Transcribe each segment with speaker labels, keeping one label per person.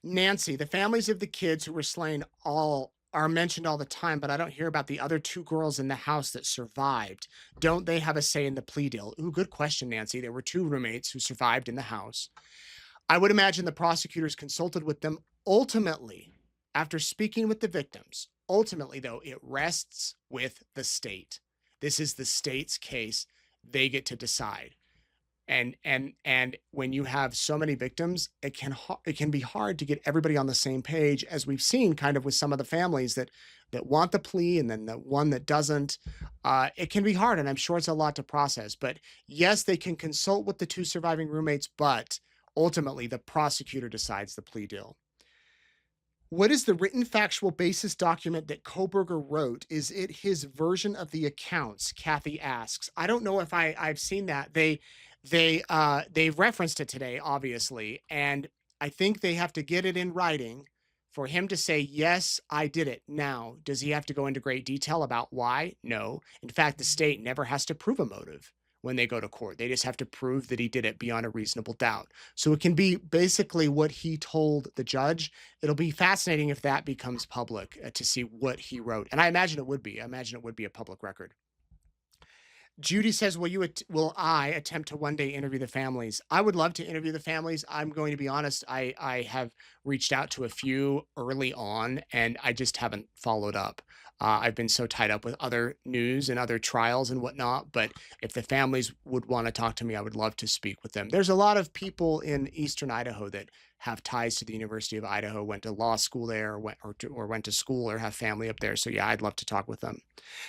Speaker 1: Nancy, the families of the kids who were slain all are mentioned all the time, but I don't hear about the other two girls in the house that survived. Don't they have a say in the plea deal? Ooh, good question, Nancy. There were two roommates who survived in the house. I would imagine the prosecutors consulted with them. Ultimately, after speaking with the victims, ultimately, though, it rests with the state. This is the state's case. They get to decide. And when you have so many victims, it can be hard to get everybody on the same page, as we've seen kind of with some of the families that want the plea and then the one that doesn't. It can be hard, and I'm sure it's a lot to process. But yes, they can consult with the two surviving roommates, but ultimately the prosecutor decides the plea deal. What is the written factual basis document that Coberger wrote? Is it his version of the accounts? Kathy asks. I don't know if I've seen that. They've referenced it today, obviously, and I think they have to get it in writing for him to say, yes, I did it. Now, does he have to go into great detail about why? No. In fact, the state never has to prove a motive when they go to court. They just have to prove that he did it beyond a reasonable doubt. So it can be basically what he told the judge. It'll be fascinating if that becomes public, to see what he wrote. And I imagine it would be. I imagine it would be a public record. Judy says, will I attempt to one day interview the families? I would love to interview the families. I'm going to be honest. I have reached out to a few early on, and I just haven't followed up. I've been so tied up with other news and other trials and whatnot. But if the families would want to talk to me, I would love to speak with them. There's a lot of people in Eastern Idaho that have ties to the University of Idaho, went to law school there, or went to school, or have family up there. So yeah, I'd love to talk with them.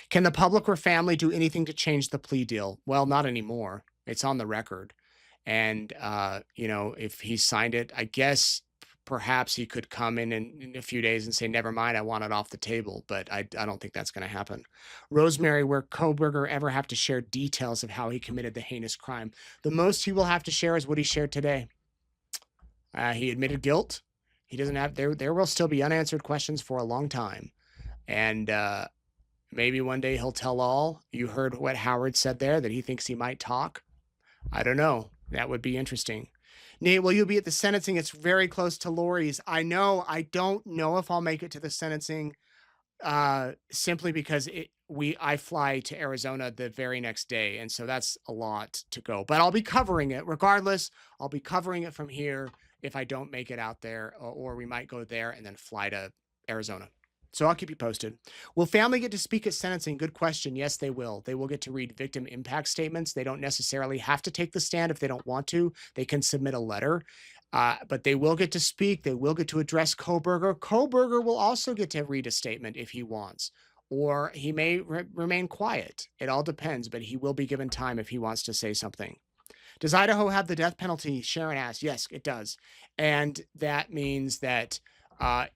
Speaker 1: Can the public or family do anything to change the plea deal? Well, not anymore. It's on the record. And, if he signed it, I guess perhaps he could come in a few days and say, never mind, I want it off the table. But I don't think that's going to happen. Rosemary, will Coberger ever have to share details of how he committed the heinous crime? The most he will have to share is what he shared today. He admitted guilt. He doesn't have, there will still be unanswered questions for a long time. And, maybe one day he'll tell all. You heard what Howard said there, that he thinks he might talk. I don't know. That would be interesting. Nate, will you be at the sentencing? It's very close to Lori's. I know. I don't know if I'll make it to the sentencing, simply because I fly to Arizona the very next day, and so that's a lot to go. But I'll be covering it regardless. I'll be covering it from here if I don't make it out there, or we might go there and then fly to Arizona. So I'll keep you posted. Will family get to speak at sentencing? Good question. Yes, they will. They will get to read victim impact statements. They don't necessarily have to take the stand if they don't want to. They can submit a letter, but they will get to speak. They will get to address Coberger. Coberger will also get to read a statement if he wants, or he may remain quiet. It all depends, but he will be given time if he wants to say something. Does Idaho have the death penalty? Sharon asked. Yes, it does. And that means that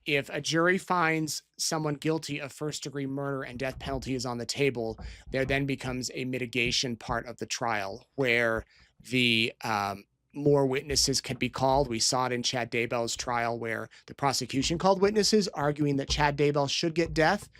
Speaker 1: if a jury finds someone guilty of first-degree murder and death penalty is on the table, there then becomes a mitigation part of the trial where the more witnesses can be called. We saw it in Chad Daybell's trial, where the prosecution called witnesses arguing that Chad Daybell should get death.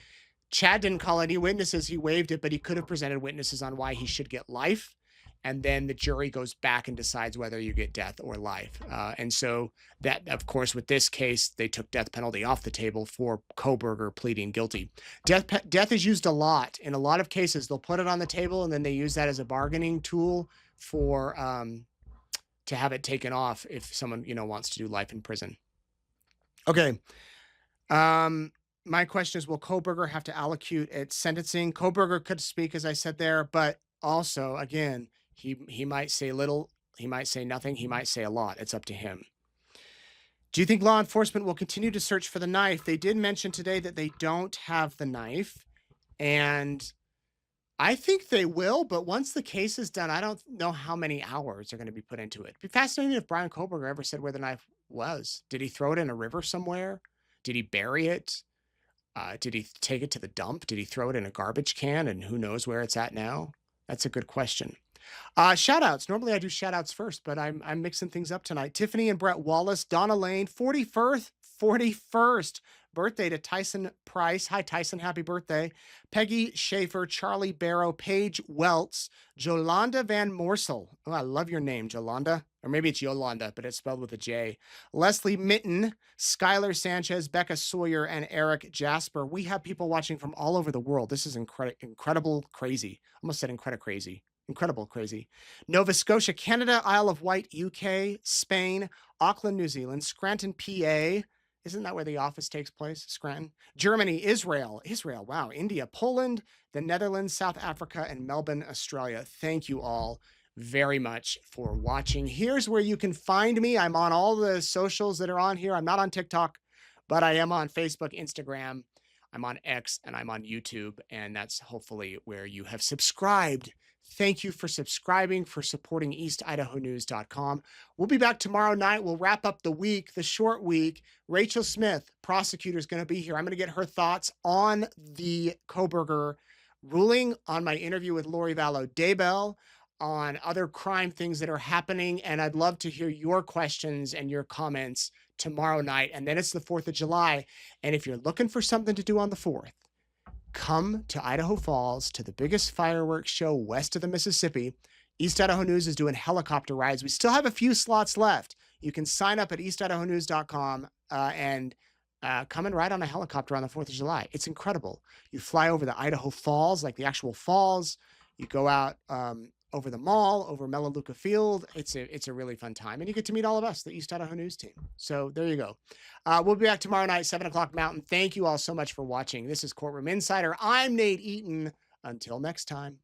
Speaker 1: Chad didn't call any witnesses. He waived it, but he could have presented witnesses on why he should get life. And then the jury goes back and decides whether you get death or life. And so that, of course, with this case, they took death penalty off the table for Coberger pleading guilty. Death is used a lot. In a lot of cases, they'll put it on the table and then they use that as a bargaining tool for to have it taken off if someone, wants to do life in prison. Okay. My question is, will Coberger have to allocute at sentencing? Coberger could speak, as I said there, but also, again, he might say little, he might say nothing, he might say a lot. It's up to him. Do you think law enforcement will continue to search for the knife? They did mention today that they don't have the knife, and I think they will, but once the case is done, I don't know how many hours are going to be put into it. It'd be fascinating if Bryan Kohberger ever said where the knife was. Did he throw it in a river somewhere? Did he bury it? Did he take it to the dump? Did he throw it in a garbage can, and who knows where it's at now? That's a good question. Shoutouts. Normally I do shoutouts first, but I'm mixing things up tonight. Tiffany and Brett Wallace, Donna Lane, 41st birthday to Tyson Price. Hi, Tyson. Happy birthday. Peggy Schaefer, Charlie Barrow, Paige Welts, Jolanda Van Morsel. Oh, I love your name, Jolanda. Or maybe it's Yolanda, but it's spelled with a J. Leslie Mitten, Skylar Sanchez, Becca Sawyer, and Eric Jasper. We have people watching from all over the world. This is incredible, crazy. Almost said incredible, crazy. Incredible, crazy. Nova Scotia, Canada, Isle of Wight, UK, Spain, Auckland, New Zealand, Scranton, PA. Isn't that where the office takes place? Scranton. Germany, Israel, wow, India, Poland, the Netherlands, South Africa, and Melbourne, Australia. Thank you all very much for watching. Here's where you can find me. I'm on all the socials that are on here. I'm not on TikTok, but I am on Facebook, Instagram. I'm on X, and I'm on YouTube, and that's hopefully where you have subscribed. Thank you for subscribing, for supporting EastIdahoNews.com. We'll be back tomorrow night. We'll wrap up the week, the short week. Rachel Smith, prosecutor, is going to be here. I'm going to get her thoughts on the Cobberger ruling, on my interview with Lori Vallow Daybell, on other crime things that are happening. And I'd love to hear your questions and your comments tomorrow night. And then it's the 4th of July. And if you're looking for something to do on the 4th, come to Idaho Falls to the biggest fireworks show west of the Mississippi. East Idaho News is doing helicopter rides. We still have a few slots left. You can sign up at EastIdahoNews.com and come and ride on a helicopter on the 4th of July. It's incredible. You fly over the Idaho Falls, like the actual falls. You go out over the mall, over Melaleuca Field. It's a really fun time. And you get to meet all of us, the East Idaho News team. So there you go. We'll be back tomorrow night, 7 o'clock Mountain. Thank you all so much for watching. This is Courtroom Insider. I'm Nate Eaton. Until next time.